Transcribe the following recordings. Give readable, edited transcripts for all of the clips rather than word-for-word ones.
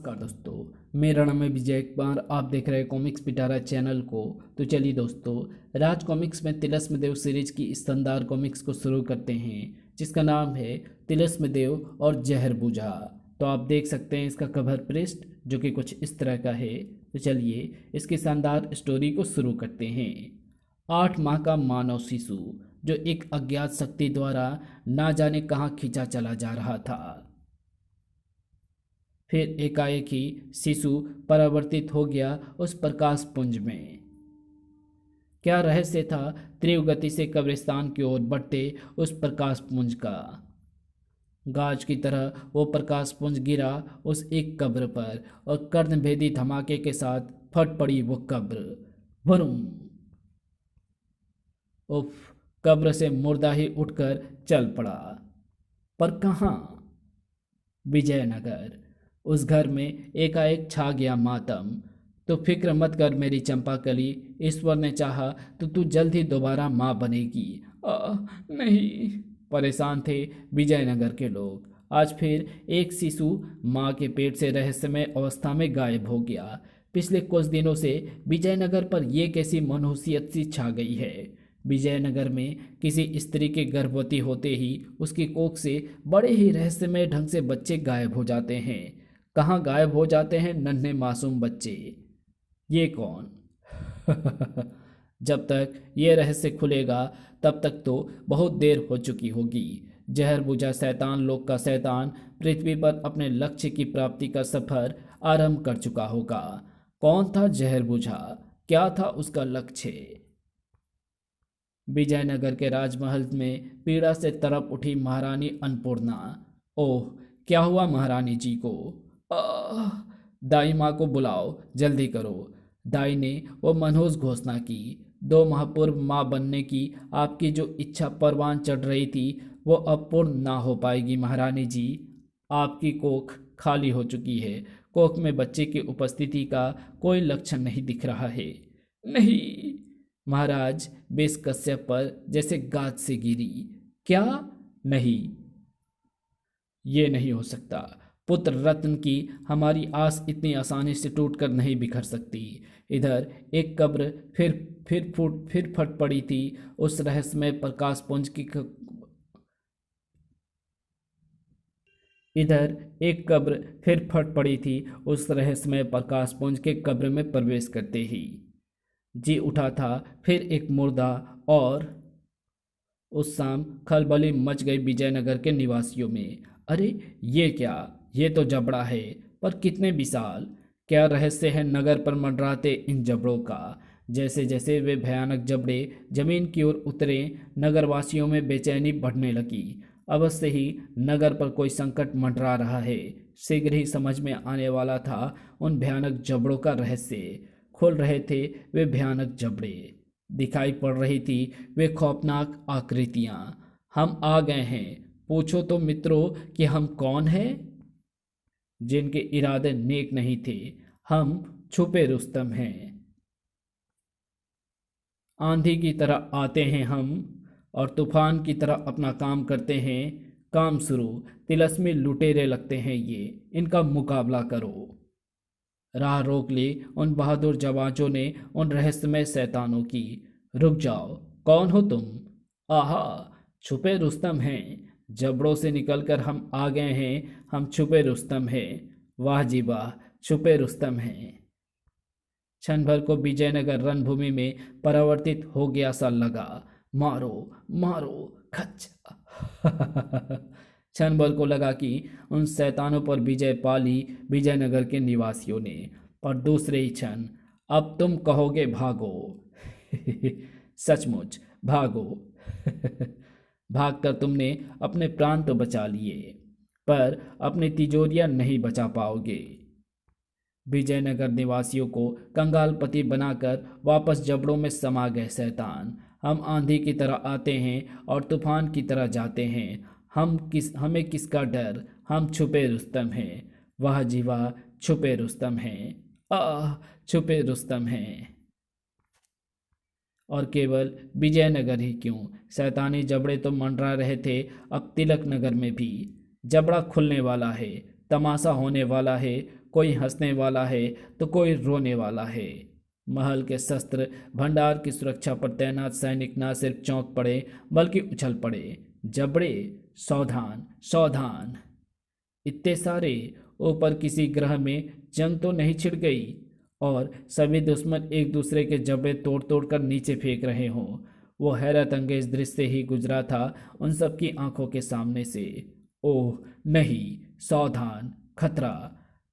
नमस्कार दोस्तों, मेरा नाम है विजय कुमार। आप देख रहे हैं कॉमिक्स पिटारा चैनल को। तो चलिए दोस्तों, राज कॉमिक्स में तिलस्म देव सीरीज की इस शानदार कॉमिक्स को शुरू करते हैं, जिसका नाम है तिलस्म देव और जहर बुझा। तो आप देख सकते हैं इसका कवर पृष्ठ जो कि कुछ इस तरह का है। तो चलिए इसकी शानदार स्टोरी को शुरू करते हैं। 8 माह का मानव शिशु जो एक अज्ञात शक्ति द्वारा ना जाने कहाँ खींचा चला जा रहा था। फिर एकाएक ही शिशु परावर्तित हो गया उस प्रकाश पुंज में। क्या रहस्य था तीव्र गति से कब्रिस्तान की ओर बढ़ते उस प्रकाश पुंज का। गाज की तरह वो प्रकाश पुंज गिरा उस एक कब्र पर और कर्णभेदी धमाके के साथ फट पड़ी वो कब्र। वरुम। उफ। कब्र से मुर्दा ही उठकर चल पड़ा। पर कहाँ? विजयनगर। उस घर में एकाएक छा गया मातम। तो फिक्र मत कर मेरी चंपाकली, ईश्वर ने चाहा तो तू जल्द ही दोबारा माँ बनेगी। नहीं। परेशान थे विजयनगर के लोग। आज फिर एक शिशु माँ के पेट से रहस्यमय अवस्था में गायब हो गया। पिछले कुछ दिनों से विजयनगर पर यह कैसी मनहूसियत सी छा गई है। विजयनगर में किसी स्त्री के गर्भवती होते ही उसकी कोख से बड़े ही रहस्यमय ढंग से बच्चे गायब हो जाते हैं। कहाँ गायब हो जाते हैं नन्हे मासूम बच्चे? ये कौन? जब तक ये रहस्य खुलेगा तब तक तो बहुत देर हो चुकी होगी। जहर बुझा शैतान लोक का शैतान पृथ्वी पर अपने लक्ष्य की प्राप्ति का सफर आरंभ कर चुका होगा। कौन था जहर बुझा? क्या था उसका लक्ष्य? विजयनगर के राजमहल में पीड़ा से तड़प उठी महारानी अन्नपूर्णा। ओह, क्या हुआ महारानी जी को? दाई माँ को बुलाओ, जल्दी करो। दाई ने वो मनहूस घोषणा की। 2 माह पूर्व माँ बनने की आपकी जो इच्छा परवान चढ़ रही थी वो अब पूर्ण ना हो पाएगी महारानी जी। आपकी कोख खाली हो चुकी है। कोख में बच्चे की उपस्थिति का कोई लक्षण नहीं दिख रहा है। नहीं। महाराज बेस कश्यप पर जैसे गाज से गिरी। क्या? नहीं, ये नहीं हो सकता। पुत्र रत्न की हमारी आस इतनी आसानी से टूटकर नहीं बिखर सकती। इधर एक कब्र फिर फट पड़ी थी उस रहस्यमय प्रकाश पुंज की इधर एक कब्र फिर फट पड़ी थी उस रहस्यमय प्रकाश पुंज के कब्र में प्रवेश करते ही जी उठा था फिर एक मुर्दा। और उस शाम खलबली मच गई विजयनगर के निवासियों में। अरे ये क्या? ये तो जबड़ा है, पर कितने विशाल! क्या रहस्य है नगर पर मंडराते इन जबड़ों का? जैसे जैसे वे भयानक जबड़े जमीन की ओर उतरे, नगरवासियों में बेचैनी बढ़ने लगी। अवश्य ही नगर पर कोई संकट मंडरा रहा है। शीघ्र ही समझ में आने वाला था उन भयानक जबड़ों का रहस्य। खुल रहे थे वे भयानक जबड़े। दिखाई पड़ रही थी वे खौफनाक आकृतियां। हम आ गए हैं। पूछो तो मित्रों कि हम कौन हैं? जिनके इरादे नेक नहीं थे। हम छुपे रुस्तम हैं। आंधी की तरह आते हैं हम और तूफान की तरह अपना काम करते हैं। काम शुरू। तिलस्मी लुटेरे लगते हैं ये, इनका मुकाबला करो। राह रोक ली उन बहादुर जवानों ने उन रहस्यमय शैतानों की। रुक जाओ, कौन हो तुम? आहा, छुपे रुस्तम हैं। जबड़ों से निकलकर हम आ गए हैं। हम छुपे रुस्तम हैं। वाह जी वाह, छुपे रुस्तम हैं। क्षण भर को विजयनगर रणभूमि में परावर्तित हो गया सा लगा। मारो मारो, खच। क्षण भर को लगा कि उन शैतानों पर विजय पा ली विजयनगर के निवासियों ने। पर दूसरे ही क्षण अब तुम कहोगे भागो। सचमुच भागो। भागकर तुमने अपने प्राण तो बचा लिए, पर अपनी तिजोरियां नहीं बचा पाओगे। विजयनगर निवासियों को कंगालपति बनाकर वापस जबड़ों में समा गए शैतान। हम आंधी की तरह आते हैं और तूफान की तरह जाते हैं। हमें किसका डर? हम छुपे रुस्तम हैं। वाह जी वाह, छुपे रुस्तम हैं। छुपे रुस्तम हैं। और केवल विजयनगर ही क्यों, शैतानी जबड़े तो मंडरा रहे थे अब तिलक नगर में भी। जबड़ा खुलने वाला है, तमाशा होने वाला है। कोई हंसने वाला है तो कोई रोने वाला है। महल के शस्त्र भंडार की सुरक्षा पर तैनात सैनिक न सिर्फ चौंक पड़े बल्कि उछल पड़े। जबड़े, सावधान सावधान! इतने सारे! ऊपर किसी ग्रह में जंग तो नहीं छिड़ गई और सभी दुश्मन एक दूसरे के जबड़े तोड़ तोड़ कर नीचे फेंक रहे हों। वो हैरत अंगेज दृश्य ही गुजरा था उन सबकी आंखों के सामने से। ओह नहीं, सावधान, खतरा!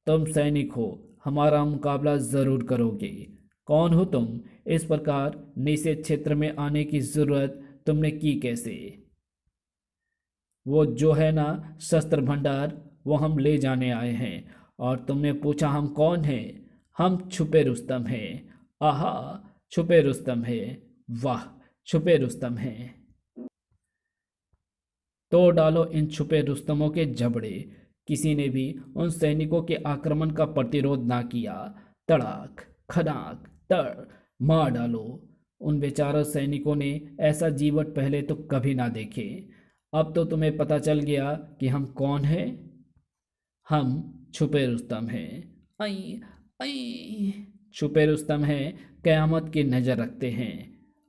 तुम सैनिक हो, हमारा मुकाबला जरूर करोगे। कौन हो तुम? इस प्रकार निषेध क्षेत्र में आने की जरूरत तुमने की कैसे? वो जो है ना शस्त्र भंडार, वो हम ले जाने आए हैं। और तुमने पूछा हम कौन हैं? हम छुपे रुस्तम हैं। आहा, छुपे रुस्तम है! वाह, छुपे रुस्तम हैं! तोड़ डालो इन छुपे रुस्तमों के जबड़े। किसी ने भी उन सैनिकों के आक्रमण का प्रतिरोध ना किया। तड़ाक, खड़ाक, तड़! मार डालो। उन बेचारा सैनिकों ने ऐसा जीवट पहले तो कभी ना देखे। अब तो तुम्हें पता चल गया कि हम कौन हैं। हम छुपे रुस्तम हैं। आई, आई! छुपे रुस्तम हैं, कयामत की नज़र रखते हैं।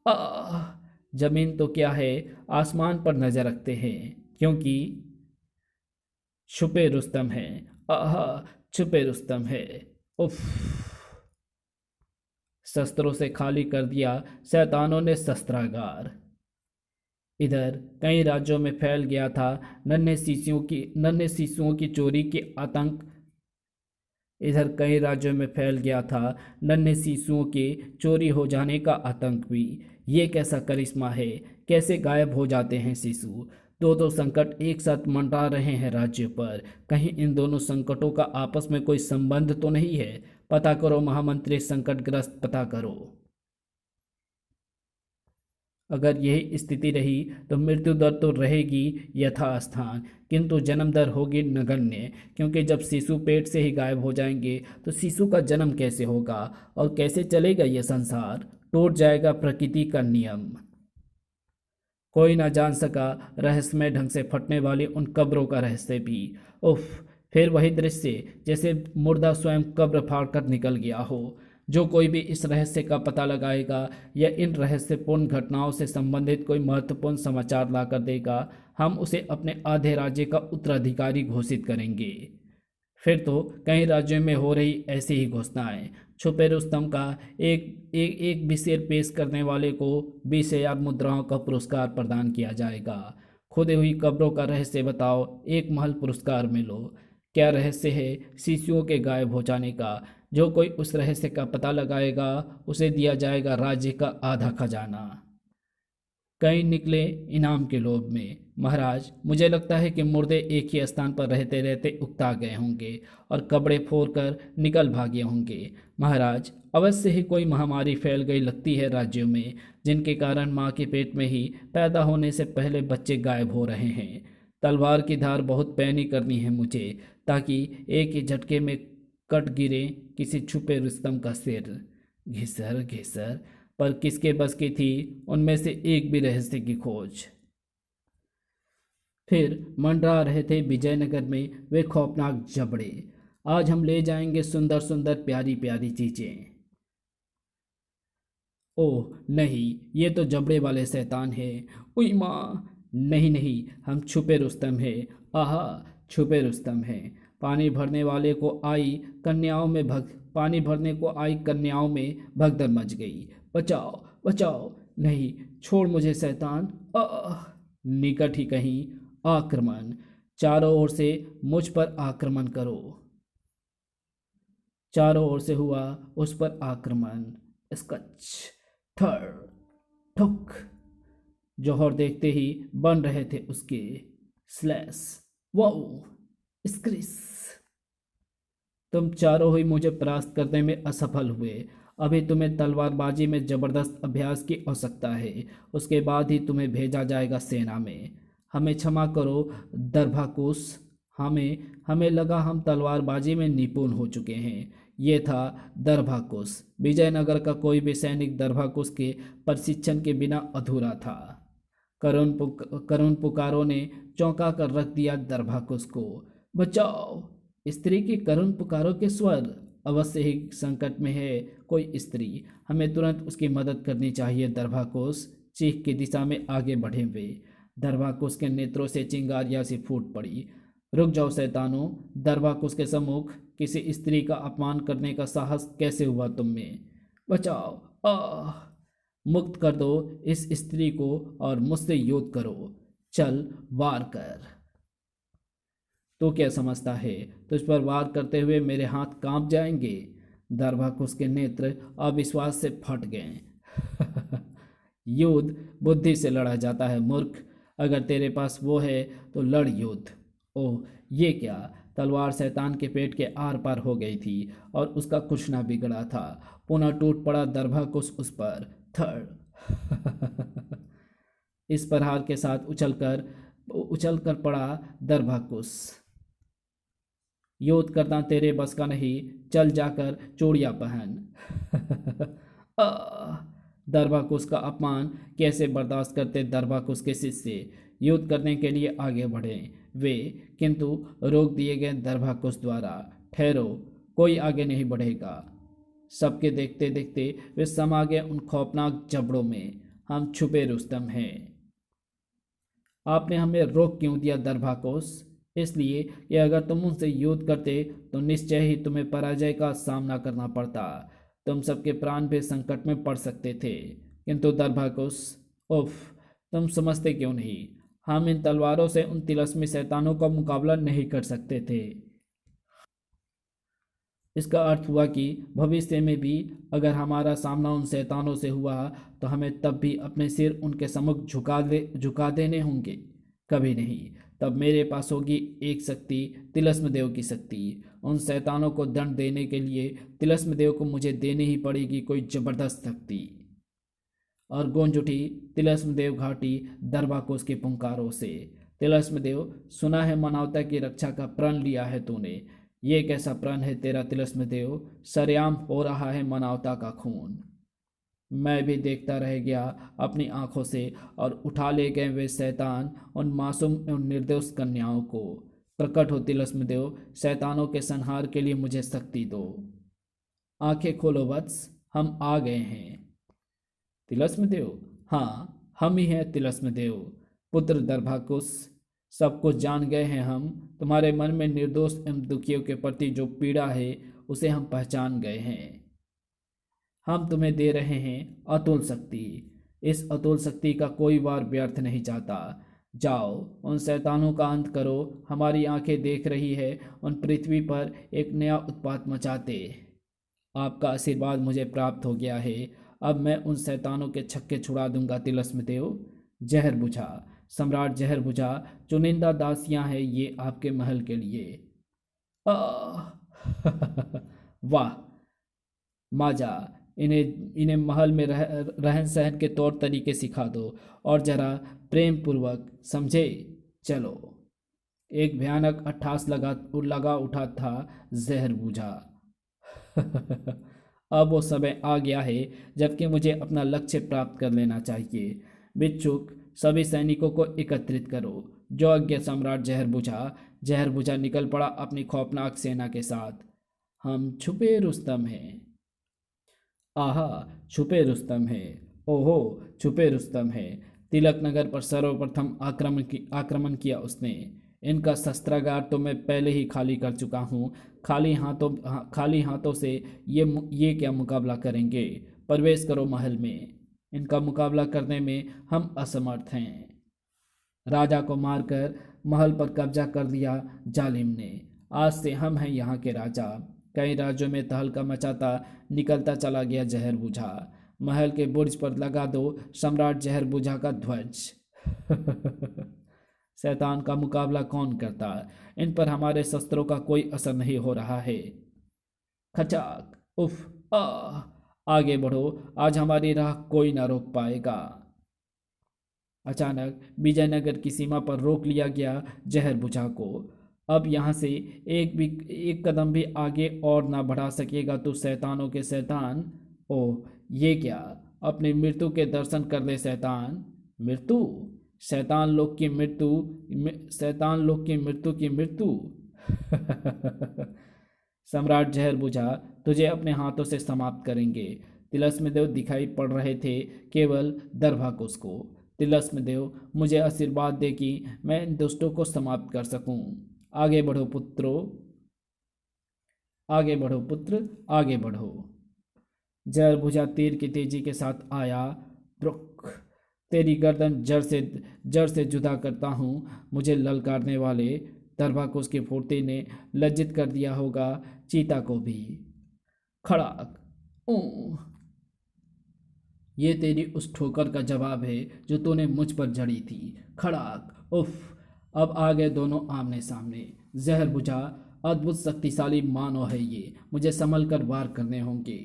आह! जमीन तो क्या है, आसमान पर नज़र रखते हैं, क्योंकि छुपे रुस्तम हैं। आहा, छुपे रुस्तम है! उफ! शस्त्रों से खाली कर दिया शैतानों ने शस्त्रागार। इधर कई राज्यों में फैल गया था नन्हे शिशुओं की चोरी के आतंक। इधर कई राज्यों में फैल गया था नन्हे शिशुओं के चोरी हो जाने का आतंक भी। ये कैसा करिश्मा है, कैसे गायब हो जाते हैं शिशु। दो दो संकट एक साथ मंडरा रहे हैं राज्य पर। कहीं इन दोनों संकटों का आपस में कोई संबंध तो नहीं है? पता करो महामंत्री, संकटग्रस्त पता करो। अगर यही स्थिति रही तो मृत्यु दर तो रहेगी यथास्थान, किंतु जन्म दर होगी नगण्य। क्योंकि जब शिशु पेट से ही गायब हो जाएंगे तो शिशु का जन्म कैसे होगा और कैसे चलेगा यह संसार? टूट जाएगा प्रकृति का नियम। कोई ना जान सका रहस्यमय ढंग से फटने वाली उन कब्रों का रहस्य भी। उफ! फिर वही दृश्य, जैसे मुर्दा स्वयं कब्र फाड़ कर निकल गया हो। जो कोई भी इस रहस्य का पता लगाएगा या इन रहस्यपूर्ण घटनाओं से संबंधित कोई महत्वपूर्ण समाचार ला कर देगा, हम उसे अपने आधे राज्य का उत्तराधिकारी घोषित करेंगे। फिर तो कई राज्यों में हो रही ऐसी ही घोषणाएं। छुपे रुस्तम का एक भी शेर पेश करने वाले को 20,000 मुद्राओं का पुरस्कार प्रदान किया जाएगा। खुदी हुई कब्रों का रहस्य बताओ, एक महल पुरस्कार में लो। क्या रहस्य है शिशुओं के गायब हो जाने का? जो कोई उस रहस्य का पता लगाएगा उसे दिया जाएगा राज्य का आधा खजाना। कई निकले इनाम के लोभ में। महाराज, मुझे लगता है कि मुर्दे एक ही स्थान पर रहते रहते उकता गए होंगे और कपड़े फोड़कर निकल भागे होंगे। महाराज, अवश्य ही कोई महामारी फैल गई लगती है राज्यों में, जिनके कारण माँ के पेट में ही पैदा होने से पहले बच्चे गायब हो रहे हैं। तलवार की धार बहुत पैनी करनी है मुझे, ताकि एक ही झटके में कट गिरे किसी छुपे रुस्तम का सिर। घिसर घिसर! पर किसके बस की थी उनमें से एक भी रहस्य की खोज। फिर मंडरा रहे थे विजयनगर में वे खौफनाक जबड़े। आज हम ले जाएंगे सुंदर सुंदर प्यारी प्यारी चीजें। ओह नहीं, ये तो जबड़े वाले शैतान है। उई माँ! नहीं नहीं, हम छुपे रुस्तम है। आहा, छुपे रुस्तम है। पानी भरने को आई कन्याओं में भगदड़ मच गई। बचाओ बचाओ! नहीं, छोड़ मुझे शैतान! आह! निकट ही कहीं। आक्रमण! चारों ओर से मुझ पर आक्रमण करो। चारों ओर से हुआ उस पर आक्रमण। स्कच! थर! ठुक! जौहर देखते ही बन रहे थे उसके। स्लैश! वाओ! स्क्रिस! तुम चारों ही मुझे परास्त करने में असफल हुए। अभी तुम्हें तलवारबाजी में जबरदस्त अभ्यास की आवश्यकता है, उसके बाद ही तुम्हें भेजा जाएगा सेना में। हमें क्षमा करो दर्भाकुश, हमें लगा हम तलवारबाजी में निपुण हो चुके हैं। ये था दर्भाकुश। विजयनगर का कोई भी सैनिक दर्भाकुश के प्रशिक्षण के बिना अधूरा था। करुण पुकारों ने चौंका कर रख दिया दर्भाकुश को। बचाओ! स्त्री की करुण पुकारों के स्वर। अवश्य ही संकट में है कोई स्त्री, हमें तुरंत उसकी मदद करनी चाहिए। दरभाकुस चीख की दिशा में आगे बढ़े हुए। दरभाकुस के नेत्रों से चिंगारियां सी फूट पड़ी। रुक जाओ शैतानों! दरभाकुस के सम्मुख किसी स्त्री का अपमान करने का साहस कैसे हुआ तुम में? बचाओ! आह! मुक्त कर दो इस स्त्री को और मुझसे युद्ध करो। चल, वार कर। तो क्या समझता है, तुझ पर वार करते हुए मेरे हाथ कांप जाएंगे? दरभाकुस के नेत्र अविश्वास से फट गए। युद्ध बुद्धि से लड़ा जाता है मूर्ख। अगर तेरे पास वो है तो लड़ युद्ध। ओह, ये क्या! तलवार शैतान के पेट के आर पार हो गई थी और उसका कुछ ना बिगड़ा था। पुनः टूट पड़ा दरभाकुस उस पर। थड़! इस प्रहार के साथ उछलकर पड़ा दरभाकुस। युद्ध करना तेरे बस का नहीं, चल जाकर चूड़ियां पहन। आह! दरभाकुस का अपमान कैसे बर्दाश्त करते दरभाकुस के शिष्य युद्ध करने के लिए आगे बढ़े वे, किंतु रोक दिए गए दरभाकुस द्वारा। ठहरो, कोई आगे नहीं बढ़ेगा। सबके देखते देखते वे समा गए उन खौफनाक जबड़ों में। हम छुपे रुस्तम हैं। आपने हमें रोक क्यों दिया दरभाकुस? इसलिए कि अगर तुम उनसे युद्ध करते तो निश्चय ही तुम्हें पराजय का सामना करना पड़ता। तुम सबके प्राण भी संकट में पड़ सकते थे। किंतु दरभाकुस, उफ, तुम समझते क्यों नहीं? हम इन तलवारों से उन तिलस्मी शैतानों का मुकाबला नहीं कर सकते थे। इसका अर्थ हुआ कि भविष्य में भी अगर हमारा सामना उन शैतानों से हुआ तो हमें तब भी अपने सिर उनके सम्मुख झुका देने होंगे। कभी नहीं। तब मेरे पास होगी एक शक्ति, तिलस्म देव की शक्ति। उन शैतानों को दंड देने के लिए तिलस्म देव को मुझे देनी ही पड़ेगी कोई जबरदस्त शक्ति। और गूंज उठी तिलस्म देव घाटी दरभाकुस के पुकारों से। तिलस्म देव, सुना है मानवता की रक्षा का प्रण लिया है तूने। ये कैसा प्रण है तेरा तिलस्म देव? सरेआम हो रहा है मानवता का खून। मैं भी देखता रह गया अपनी आंखों से, और उठा ले गए वे शैतान उन मासूम एवं निर्दोष कन्याओं को। प्रकट हो तिलस्म देव, शैतानों के संहार के लिए मुझे शक्ति दो। आंखें खोलो वत्स, हम आ गए हैं। तिलस्म देव, हाँ, हम ही हैं तिलस्म देव, पुत्र दरभाकुस। सब कुछ जान गए हैं हम। तुम्हारे मन में निर्दोष एवं दुखियों के प्रति जो पीड़ा है उसे हम पहचान गए हैं। हम तुम्हें दे रहे हैं अतुल शक्ति। इस अतुल शक्ति का कोई वार व्यर्थ नहीं जाता। जाओ, उन शैतानों का अंत करो। हमारी आंखें देख रही है उन पृथ्वी पर एक नया उत्पात मचाते। आपका आशीर्वाद मुझे प्राप्त हो गया है। अब मैं उन शैतानों के छक्के छुड़ा दूंगा तिलस्म देव। जहर बुझा सम्राट, जहर बुझा। चुनिंदा दासियां हैं ये आपके महल के लिए। आह! वाह माजा, इन्हें इन्हें महल में रहन सहन के तौर तरीके सिखा दो और जरा प्रेम पूर्वक समझे। चलो। एक भयानक अट्ठास लगा उठा था जहर बूझा। अब वो समय आ गया है जबकि मुझे अपना लक्ष्य प्राप्त कर लेना चाहिए। बिच्छुक, सभी सैनिकों को एकत्रित करो। जो अज्ञ सम्राट जहर बुझा निकल पड़ा अपनी खौफनाक सेना के साथ। हम छुपे रुस्तम हैं। आहा, छुपे रुस्तम है। ओहो, छुपे रुस्तम है। तिलक नगर पर सर्वप्रथम आक्रमण किया उसने। इनका शस्त्रागार तो मैं पहले ही खाली कर चुका हूँ। खाली हाथों से ये क्या मुकाबला करेंगे? प्रवेश करो महल में। इनका मुकाबला करने में हम असमर्थ हैं। राजा को मारकर महल पर कब्जा कर लिया जालिम ने। आज से हम हैं यहाँ के राजा। कई राज्यों में तहलका मचाता निकलता चला गया जहर बुझा। महल के बुर्ज पर लगा दो सम्राट जहर बुझा का ध्वज। शैतान का मुकाबला कौन करता? इन पर हमारे शस्त्रों का कोई असर नहीं हो रहा है। खचाक! उफ! आह! आगे बढ़ो, आज हमारी राह कोई ना रोक पाएगा। अचानक विजयनगर की सीमा पर रोक लिया गया जहर बुझा को। अब यहाँ से एक कदम भी आगे और ना बढ़ा सकेगा तो शैतानों के शैतान। ओह, ये क्या! अपनी मृत्यु के दर्शन कर ले शैतान। मृत्यु? शैतान लोक की मृत्यु की मृत्यु। सम्राट जहर बुझा, तुझे अपने हाथों से समाप्त करेंगे। तिलस्म देव दिखाई पड़ रहे थे केवल दरभाकुस को। तिलस्म देव, मुझे आशीर्वाद दे कि मैं इन दुष्टों को समाप्त कर सकूं। आगे बढ़ो पुत्रो, आगे बढ़ो पुत्र, आगे बढ़ो। जहर बुझा तीर की तेजी के साथ आया। ब्रुक, तेरी गर्दन जड़ से जुदा करता हूँ। मुझे ललकारने वाले दरबाकुस की फुर्ती ने लज्जित कर दिया होगा चीता को भी। खड़ाक, ऊं, ये तेरी उस ठोकर का जवाब है जो तूने मुझ पर जड़ी थी। खड़ाक, उफ। अब आ गए दोनों आमने सामने। जहर बुझा, अद्भुत शक्तिशाली मानव है ये, मुझे संभल कर वार करने होंगे।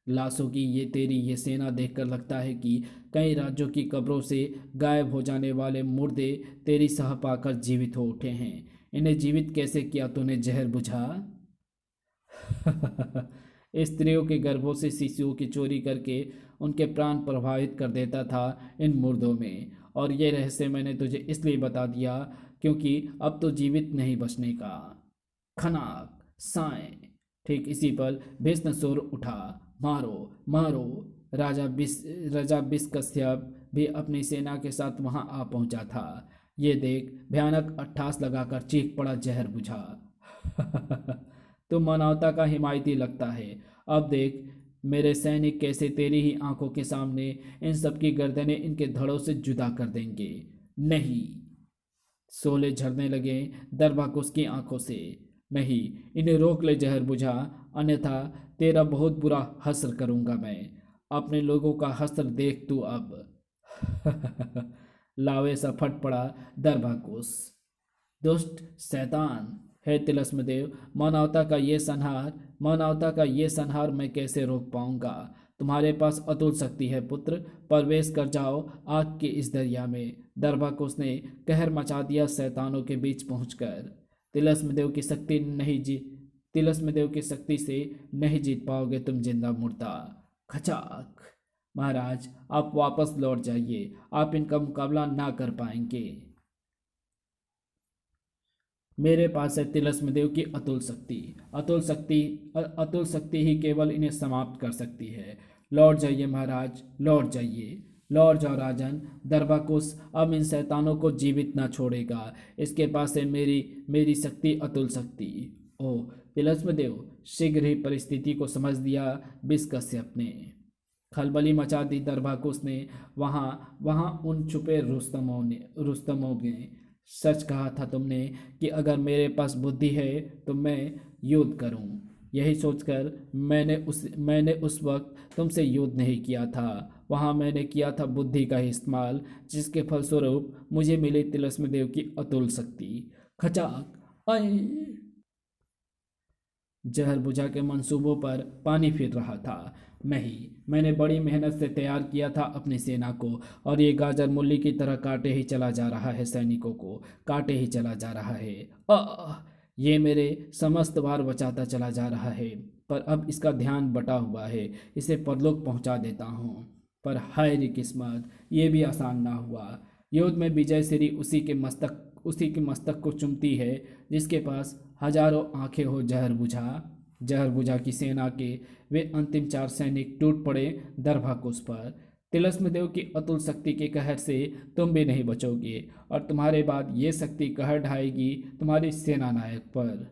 लाशों की ये सेना देखकर लगता है कि कई राज्यों की कब्रों से गायब हो जाने वाले मुर्दे तेरी सह पाकर जीवित हो उठे हैं। इन्हें जीवित कैसे किया तूने जहर बुझा? स्त्रियों के गर्भों से शिशुओं की चोरी करके उनके प्राण प्रभावित कर देता था इन मुर्दों में। और ये रहस्य मैंने तुझे इसलिए बता दिया क्योंकि अब तो जीवित नहीं बचने का। खनाक, साएं। ठीक इसी पल भीष्मसुर उठा। मारो, मारो। राजा बिस्कस्यप भी अपनी सेना के साथ वहां आ पहुंचा था। ये देख भयानक अट्ठास लगाकर चीख पड़ा जहर बुझा। तुम मानवता का हिमायती लगता है। अब देख मेरे सैनिक कैसे तेरी ही आंखों के सामने इन सबकी गर्दनें इनके धड़ों से जुदा कर देंगे। नहीं। शोले झरने लगे दरबाकुस की आंखों से। नहीं, इन्हें रोक ले जहर बुझा, अन्यथा तेरा बहुत बुरा हश्र करूंगा मैं। अपने लोगों का हश्र देख तू अब। लावे सा फट पड़ा दरबाकुस। दुष्ट शैतान है तिलस्मदेव, मानवता का ये संहार मैं कैसे रोक पाऊंगा? तुम्हारे पास अतुल शक्ति है पुत्र, प्रवेश कर जाओ आग के इस दरिया में। दरबाकुस ने कहर मचा दिया शैतानों के बीच पहुंचकर। तिलस्मदेव की शक्ति नहीं जी तिलस्मदेव की शक्ति से नहीं जीत पाओगे तुम जिंदा मुर्दा। खचाक। महाराज, आप वापस लौट जाइए, आप इनका मुकाबला ना कर पाएंगे। मेरे पास है तिलस्मदेव की अतुल शक्ति ही केवल इन्हें समाप्त कर सकती है। लौट जाइए महाराज, लौट जाइए। लौट जाओ राजन। दरबाकुस अब इन शैतानों को जीवित ना छोड़ेगा। इसके पास है मेरी शक्ति, अतुल शक्ति। ओह तिलस्मदेव, शीघ्र ही परिस्थिति को समझ दिया बिस्कस्यप ने। खलबली मचा दी दरबाकुस ने। वहाँ वहाँ उन छुपे रुस्तमों ने सच कहा था तुमने कि अगर मेरे पास बुद्धि है तो मैं युद्ध करूं। यही सोचकर मैंने उस वक्त तुमसे युद्ध नहीं किया था। वहां मैंने किया था बुद्धि का इस्तेमाल, जिसके फलस्वरूप मुझे मिली तिलस्मदेव की अतुल शक्ति। खचाक, आई। जहर बुझा के मंसूबों पर पानी फिर रहा था। नहीं, मैंने बड़ी मेहनत से तैयार किया था अपनी सेना को, और ये गाजर मूली की तरह काटे ही चला जा रहा है, सैनिकों को काटे ही चला जा रहा है। ये मेरे समस्त भार बचाता चला जा रहा है, पर अब इसका ध्यान बटा हुआ है। इसे परलोक पहुंचा देता हूँ। पर हाय रे किस्मत, ये भी आसान ना हुआ। युद्ध में विजय श्री उसी के मस्तक को चुमती है जिसके पास हजारों आंखें हो। जहर बुझा की सेना के वे अंतिम 4 सैनिक टूट पड़े दरभाकुस पर। तिलस्मदेव की अतुल शक्ति के कहर से तुम भी नहीं बचोगे, और तुम्हारे बाद ये शक्ति कहर ढाएगी तुम्हारी सेना नायक पर।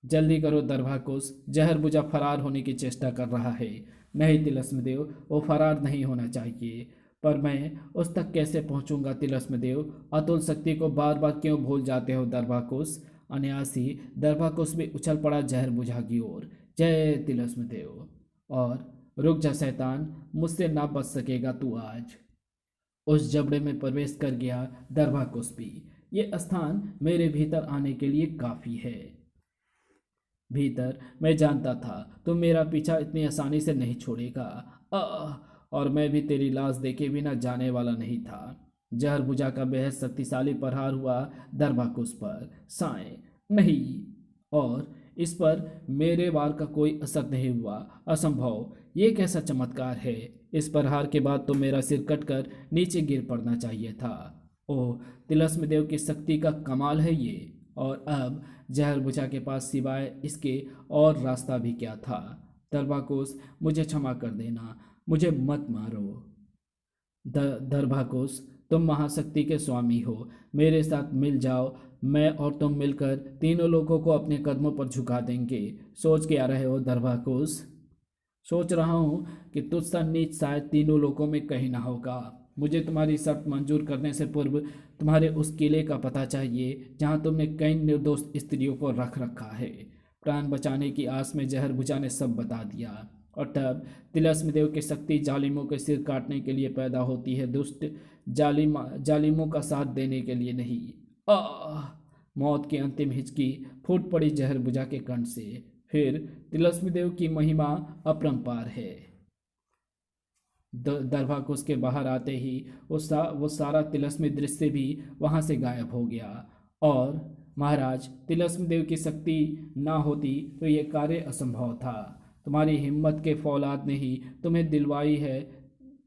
जल्दी करो दरभाकुस, जहर बुझा फरार होने की चेष्टा कर रहा है। नहीं तिलस्मदेव, वो फरार नहीं होना चाहिए। पर मैं उस तक कैसे पहुंचूंगा तिलस्मदेव? अतुल शक्ति को बार बार क्यों भूल जाते हो दरभाकुस? अनायासी दरभाकुस भी उछल पड़ा जहर बुझा की ओर। जय तिलस्मदेव। और रुक जा शैतान, मुझसे ना बच सकेगा तू आज। उस जबड़े में प्रवेश कर गया दरभाकुस भी। ये स्थान मेरे भीतर आने के लिए काफी है। भीतर मैं जानता था तुम मेरा पीछा इतनी आसानी से नहीं छोड़ेगा। और मैं भी तेरी लाश देखे बिना जाने वाला नहीं था। जहर बुझा का बेहद शक्तिशाली प्रहार हुआ दरबाकुस पर। साएं, नहीं। और इस पर मेरे वार का कोई असर नहीं हुआ। असंभव, ये कैसा चमत्कार है? इस प्रहार के बाद तो मेरा सिर कटकर नीचे गिर पड़ना चाहिए था। ओह, तिलस्मदेव की शक्ति का कमाल है ये। और अब जहरबुझा के पास सिवाय इसके और रास्ता भी क्या था। दरबाकोस, मुझे क्षमा कर देना, मुझे मत मारो। दरबाकोस, तुम महाशक्ति के स्वामी हो, मेरे साथ मिल जाओ। मैं और तुम मिलकर तीनों लोगों को अपने कदमों पर झुका देंगे। सोच क्या रहे हो दरबाकोस? सोच रहा हूँ कि तुझसा नीच शायद तीनों लोगों में कहीं ना होगा। मुझे तुम्हारी शर्त मंजूर करने से पूर्व तुम्हारे उस किले का पता चाहिए जहाँ तुमने कई निर्दोष स्त्रियों को रख रखा है। प्राण बचाने की आस में जहरबुझा ने सब बता दिया। और तब तिलस्म देव की शक्ति जालिमों के सिर काटने के लिए पैदा होती है, दुष्ट जालिमों का साथ देने के लिए नहीं। आह! मौत की अंतिम हिचकी फूट पड़ी जहरबुझा के कंठ से। फिर तिलस्म देव की महिमा अपरंपार है। दरबाकुस के बाहर आते ही वो सारा तिलस्मी दृश्य भी वहां से गायब हो गया। और महाराज, तिलस्म देव की शक्ति ना होती तो ये कार्य असंभव था। तुम्हारी हिम्मत के फौलाद ने ही तुम्हें दिलवाई है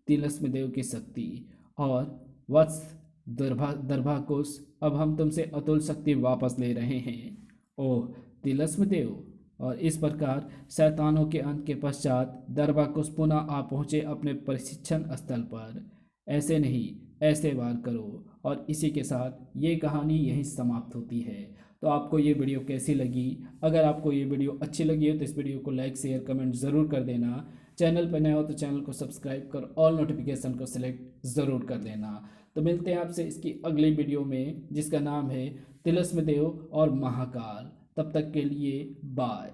तिलस्म देव की शक्ति। और वत्स दरबाकुस, अब हम तुमसे अतुल शक्ति वापस ले रहे हैं। ओह तिलस्म देव! और इस प्रकार शैतानों के अंत के पश्चात दरबाकुस पुनः आ पहुँचे अपने प्रशिक्षण स्थल पर। ऐसे नहीं, ऐसे वार करो। और इसी के साथ ये कहानी यहीं समाप्त होती है। तो आपको ये वीडियो कैसी लगी? अगर आपको ये वीडियो अच्छी लगी हो तो इस वीडियो को लाइक शेयर कमेंट ज़रूर कर देना। चैनल पर नए हो तो चैनल को सब्सक्राइब कर ऑल नोटिफिकेशन को सिलेक्ट ज़रूर कर देना। तो मिलते हैं आपसे इसकी अगली वीडियो में, जिसका नाम है तिलस्म देव और महाकाल। तब तक के लिए बाय।